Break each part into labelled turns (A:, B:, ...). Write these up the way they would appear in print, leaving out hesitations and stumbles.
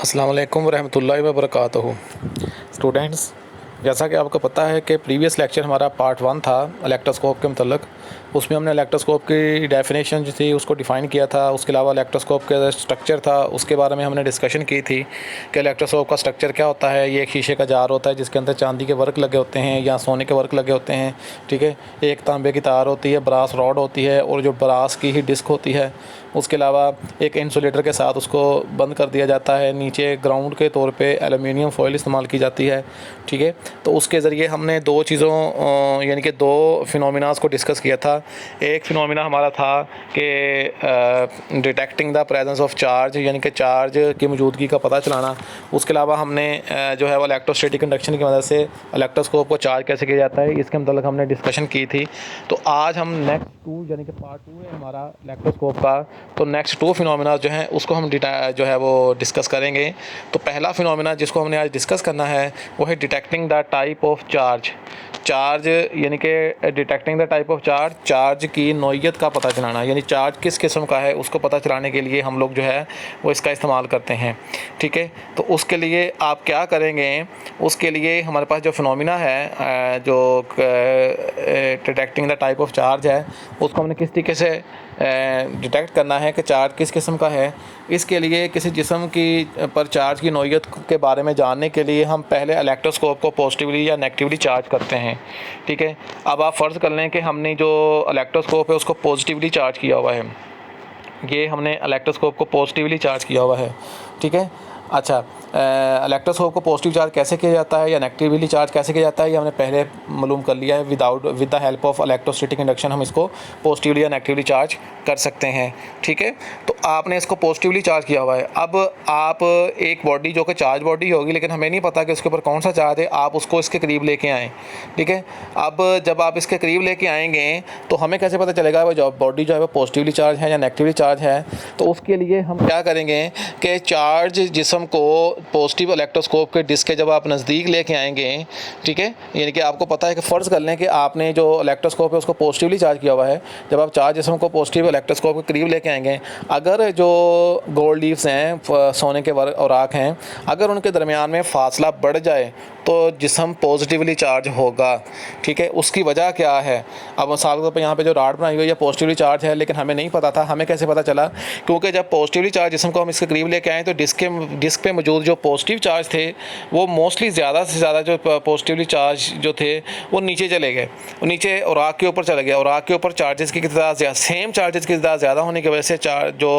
A: अस्सलाम वालेकुम रहमतुल्लाहि व बरकातहू। स्टूडेंट्स, जैसा कि आपको पता है कि प्रीवियस लेक्चर हमारा पार्ट 1 था इलेक्ट्रोस्कोप के मतलब। उसमें हमने इलेक्ट्रोस्कोप की डेफिनेशन जो थी उसको डिफ़ाइन किया था। उसके अलावा इलेक्ट्रोस्कोप का स्ट्रक्चर था, उसके बारे में हमने डिस्कशन की थी कि इलेक्ट्रोस्कोप का स्ट्रक्चर क्या होता है। ये एक शीशे का जार होता है जिसके अंदर चांदी के वर्क लगे होते हैं या सोने के वर्क लगे होते हैं, ठीक है। एक तांबे की तार होती है, ब्रास रॉड होती है और जो ब्रास की ही डिस्क होती है। उसके अलावा एक इंसुलेटर के साथ उसको बंद कर दिया जाता है। नीचे ग्राउंड के तौर पे एल्युमिनियम फॉइल इस्तेमाल की जाती है, ठीक है। तो उसके ज़रिए हमने दो चीज़ों यानी कि दो फिनोमिनास को डिस्कस किया था। एक फिनोमिना हमारा था कि detecting the presence of charge, यानी कि चार्ज की मौजूदगी का पता चलाना। उसके अलावा हमने जो है वो इलेक्ट्रोस्टैटिक कंडक्शन की मदद से इलेक्ट्रोस्कोप को चार्ज कैसे किया जाता है इसके मतलब हमने डिस्कशन की थी। तो आज हम नेक्स्ट 2 यानी कि पार्ट 2 है हमारा इलेक्ट्रोस्कोप का। तो नेक्स्ट 2 फिनोमिना जो हैं उसको हम जो है वो डिस्कस करेंगे। तो पहला फिनोमिना जिसको हमने आज डिस्कस करना है वो है detecting the type of charge. Charge यानी कि detecting the type of charge, charge की नौइयत का पता चलाना, यानी चार्ज किस किस्म का है उसको पता चलाने के लिए हम लोग जो है वो इसका इस्तेमाल करते हैं, ठीक है। तो उसके लिए आप क्या करेंगे, उसके लिए हमारे पास जो फिनोमिना है जो detecting the type of charge है उसको हमने किस तरीके से डिटेक्ट करना है कि चार्ज किस किस्म का है। इसके लिए किसी जिस्म की पर चार्ज की नौइयत के बारे में जानने के लिए हम पहले इलेक्ट्रोस्कोप को पॉजिटिवली या नेगेटिवली चार्ज करते हैं, ठीक है। अब आप फ़र्ज़ कर लें कि हमने जो इलेक्ट्रोस्कोप है उसको पॉजिटिवली चार्ज किया हुआ है। ये हमने इलेक्ट्रोस्कोप को पॉजिटिवली चार्ज किया हुआ है, ठीक है। अच्छा, इलेक्ट्रोस्कोप को पॉजिटिव चार्ज कैसे किया जाता है या नेगेटिवली चार्ज कैसे किया जाता है ये हमने पहले मालूम कर लिया है। With the help of electrostatic induction हम इसको पॉजिटिवली या नेगेटिवली चार्ज कर सकते हैं, ठीक है। तो आपने इसको पॉजिटिवली चार्ज किया हुआ है। अब आप एक बॉडी जो कि चार्ज बॉडी होगी लेकिन हमें नहीं पता कि उसके ऊपर कौन सा चार्ज है, आप उसको इसके करीब लेके आएँ, ठीक है। अब जब आप इसके करीब लेके आएंगे तो हमें कैसे पता चलेगा वो जो बॉडी जो है वो पॉजिटिवली चार्ज है या नेगेटिवली चार्ज है। तो उसके लिए हम क्या करेंगे कि चार्ज जिस्म को पॉजिटिव इलेक्ट्रोस्कोप के डिस्क के जब आप नज़दीक लेके आएंगे, ठीक है, यानी कि आपको पता है कि फ़र्ज़ कर लें कि आपने जो इलेक्ट्रोस्कोप है उसको पॉजिटिवली चार्ज किया हुआ है। जब आप चार्ज जिस्म को पॉजिटिव इलेक्ट्रोस्कोप के करीब लेके आएंगे, अगर जो गोल्ड लीव्स हैं, सोने के औराक हैं, अगर उनके दरमियान में फ़ासला बढ़ जाए तो जिस्म पॉजिटिवली चार्ज होगा, ठीक है। उसकी वजह क्या है, अब मिसाल के तौर पर यहाँ पे जो राड बनाई हुई है पॉजिटिवली चार्ज है लेकिन हमें नहीं पता था। हमें कैसे पता चला, क्योंकि जब पॉजिटिवली चार्ज जिस्म को हम इसके करीब लेके आए तो डिस्क पे मौजूद जो पॉजिटिव चार्ज थे वो मोस्टली ज़्यादा से ज़्यादा जो पॉजिटिवली चार्ज जो थे वो नीचे चले गए, नीचे औराक के ऊपर चले गए। औराक के ऊपर चार्जेस की तादाद सेम चार्जेस की तादाद ज़्यादा होने की वजह से जो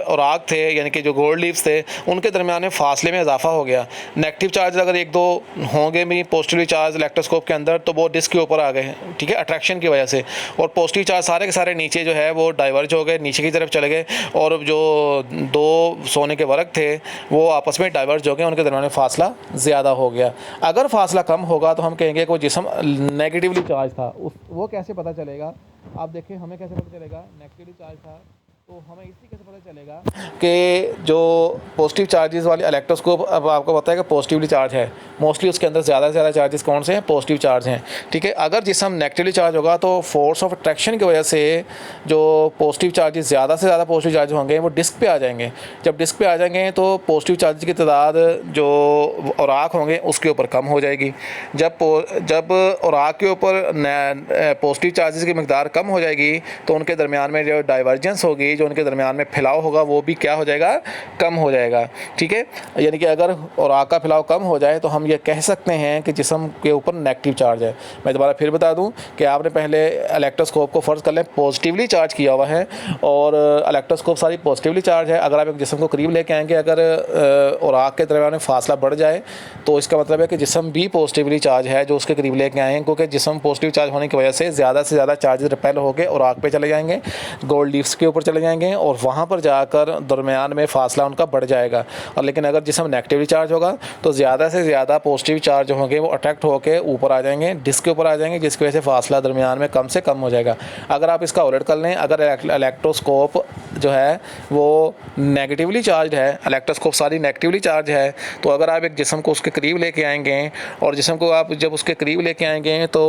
A: औराक थे यानी कि जो गोल्ड लीव्स थे उनके दरमियान में फ़ासले में इजाफा हो गया। नेगेटिव चार्ज अगर एक दो होंगे भी पॉजिटिवली चार्ज इलेक्ट्रोस्कोप के अंदर तो वो डिस्क के ऊपर आ गए, ठीक है, अट्रैक्शन की वजह से। और पॉजिटिव चार्ज सारे के सारे नीचे जो है वो डाइवर्ज हो गए, नीचे की तरफ चले गए और जो दो सोने के वर्क थे वो आपस में डाइवर्ज हो गए, उनके दरमियान में फ़ासला ज़्यादा हो गया। अगर फ़ासला कम होगा तो हम कहेंगे कि वो जिस्म नेगेटिवली चार्ज था। वो कैसे पता चलेगा, आप देखें हमें कैसे पता चलेगा नेगेटिवली चार्ज था। तो हमें इसी कैसे पता चलेगा कि जो पॉजिटिव चार्जेस वाली इलेक्ट्रोस्कोप, अब आपको पता है कि पॉजिटिवली चार्ज है, मोस्टली उसके अंदर ज़्यादा से ज़्यादा चार्जेस कौन से हैं, पॉजिटिव चार्ज हैं, ठीक है। अगर जिस्म नेगेटिवली चार्ज होगा तो फोर्स ऑफ अट्रैक्शन की वजह से जो पॉजिटिव चार्जेस ज़्यादा से ज़्यादा पॉजिटिव चार्ज होंगे वो डिस्क पे आ जाएंगे। जब डिस्क पे आ जाएंगे तो पॉजिटिव चार्जेस की तादाद जो औराक होंगे उसके ऊपर कम हो जाएगी। जब औराक के ऊपर पॉजिटिव चार्जेस की मकदार कम हो जाएगी तो उनके दरमियान में जो डाइवर्जेंस होगी, जो उनके दरमियान में फैलाव होगा वो भी क्या हो जाएगा, कम हो जाएगा, ठीक है। यानी कि अगर औराक का फैलाव कम हो जाए तो हम ये कह सकते हैं कि जिस्म के ऊपर नेगेटिव चार्ज है। मैं दोबारा फिर बता दूं कि आपने पहले इलेक्ट्रोस्कोप को फ़र्ज़ कर लें पॉजिटिवली चार्ज किया हुआ है और इलेक्ट्रोस्कोप सारी पॉजिटिवली चार्ज है। अगर आप एक जिस्म को करीब लेके आएंगे, अगर औराक के दरमियान में फ़ासला बढ़ जाए तो इसका मतलब है कि जिस्म भी पॉजिटिवली चार्ज है जो उसके करीब लेके आए हैं, क्योंकि जिस्म पॉजिटिव चार्ज होने की वजह से ज़्यादा चार्जेस रिपेल होकर औराक पे चले जाएंगे, गोल्ड लीव्स के ऊपर चले जाएंगे और वहाँ पर जाकर दरमियान में फ़ासला उनका बढ़ जाएगा। और लेकिन अगर जिस्म नेगेटिवली चार्ज होगा तो ज़्यादा से ज़्यादा पॉजिटिव चार्ज होंगे वो अट्रैक्ट होकर ऊपर आ जाएंगे, डिस्क के ऊपर आ जाएंगे, जिसकी वजह से फ़ासला दरमियान में कम से कम हो जाएगा। अगर आप इसका उलट कर लें, अगर इलेक्ट्रोस्कोप जो है वो नेगेटिवली चार्ज है, इलेक्ट्रोस्कोप सारी नेगेटिवली चार्ज है, तो अगर आप एक जिस्म को उसके करीब लेके आएंगे और जिस्म को आप जब उसके करीब लेके आएंगे तो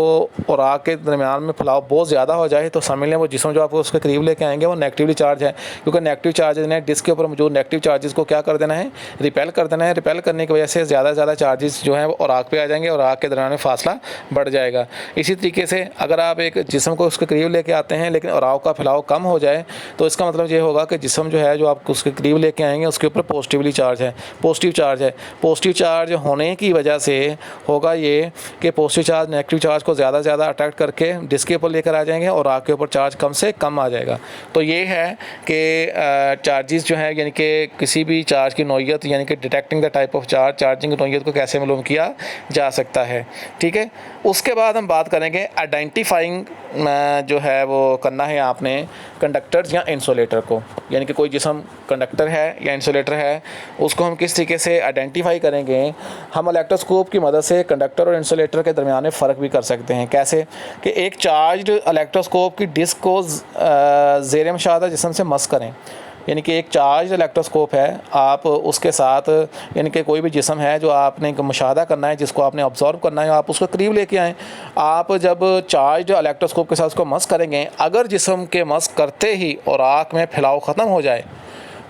A: औराक के दरमियान में फैलाव बहुत ज़्यादा हो जाए तो समझ लें वो जिस्म जो आप उसके करीब लेके आएंगे वो नेगेटिवली चार्ज है, क्योंकि नेगेटिव चार्जेज ने डिस्क के ऊपर मौजूद नेगेटिव चार्जेस को क्या कर देना है, रिपेल कर देना है। रिपेल करने की वजह से ज़्यादा से ज़्यादा चार्जेस जो हैं वो औराक पे आ जाएंगे और औराक के दरमियान में फासला बढ़ जाएगा। इसी तरीके से अगर आप एक जिस्म को उसके करीब लेके आते हैं लेकिन औराक का फैलाव कम हो जाए, तो इसका मतलब ये होगा कि जिस्म जो है जो आप उसके करीब लेके आएंगे उसके ऊपर पॉजिटिव चार्ज है। पॉजिटिव चार्ज होने की वजह से होगा ये कि पॉजिटिव चार्ज नेगेटिव चार्ज को ज़्यादा से ज़्यादा अट्रैक्ट करके डिस्क के ऊपर लेकर आ जाएंगे और आग के ऊपर चार्ज कम से कम आ जाएगा। तो ये है कि चार्जेस जो है यानी कि किसी भी चार्ज की नौइयत यानी कि detecting the type of charge, charging की नौइयत को कैसे मालूम किया जा सकता है। ठीक है, उसके बाद हम बात करेंगे आइडेंटिफाइंग जो है वो करना है आपने कंडक्टर्स या इंसुलेटर को, यानी कि कोई जिस्म कंडक्टर है या इंसुलेटर है उसको हम किस तरीके से आइडेंटिफाई करेंगे। हम इलेक्ट्रोस्कोप की मदद से कंडक्टर और इंसुलेटर के दरमियान में फ़र्क भी कर सकते हैं। कैसे कि एक चार्ज इलेक्ट्रोस्कोप की डिस्क को ज़ेर मुशाहदा जिस्म से मस करें, यानी कि एक चार्ज इलेक्ट्रोस्कोप है, आप उसके साथ यानी कि कोई भी जिस्म है जो आपने मुशाहदा करना है, जिसको आपने ऑब्जर्व करना है, आप उसको करीब लेके आएँ। आप जब चार्ज इलेक्ट्रोस्कोप के साथ उसको मस करेंगे, अगर जिस्म के मस करते ही औराक में फैलाव ख़त्म हो जाए,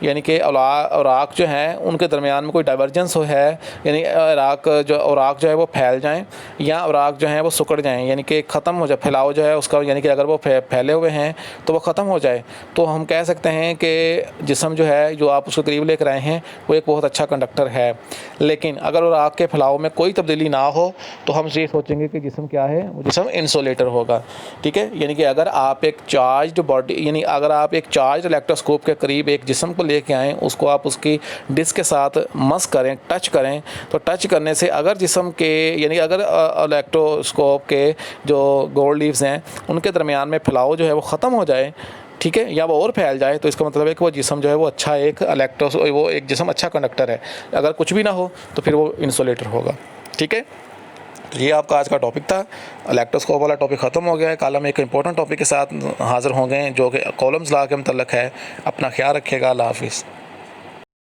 A: यानी कि औराक जो हैं उनके दरमियान में कोई डाइवर्जेंस है, यानी औराक जो है वो फैल जाएं या औराक जो हैं वो सिकुड़ जाएं, यानी कि ख़त्म हो जाए फैलाव जो है उसका, यानी कि अगर वो फैले हुए हैं तो वो ख़त्म हो जाए, तो हम कह सकते हैं कि जिस्म जो है जो आप उसको करीब लेकर आए हैं वो एक बहुत अच्छा कंडक्टर है। लेकिन अगर औराक के फैलाव में कोई तब्दीली ना हो तो हम ये सोचेंगे कि जिस्म क्या है, वो जिस्म इंसुलेटर होगा। ठीक है, यानी कि अगर आप एक चार्ज बॉडी यानी अगर आप एक चार्ज इलेक्ट्रोस्कोप के करीब एक जिस्म को लेके आएँ, उसको आप उसकी डिस्क के साथ मस करें, टच करें, तो टच करने से अगर जिस्म के यानी अगर इलेक्ट्रोस्कोप के जो गोल्ड लीव्स हैं उनके दरमियान में फैलाव जो है वो ख़त्म हो जाए, ठीक है, या वो और फैल जाए, तो इसका मतलब है कि वो जिस्म जो है वो अच्छा वो एक जिस्म अच्छा कंडक्टर है। अगर कुछ भी ना हो तो फिर वो इंसुलेटर होगा। ठीक है, तो ये आपका आज का टॉपिक था। इलेक्ट्रोस्कोप वाला टॉपिक ख़त्म हो गया है। कल हम एक इंपॉर्टेंट टॉपिक के साथ हाज़िर होंगे जो कि कॉलम्स लॉ के मतलब है। अपना ख्याल रखिएगा। अल्लाह हाफ़िज़।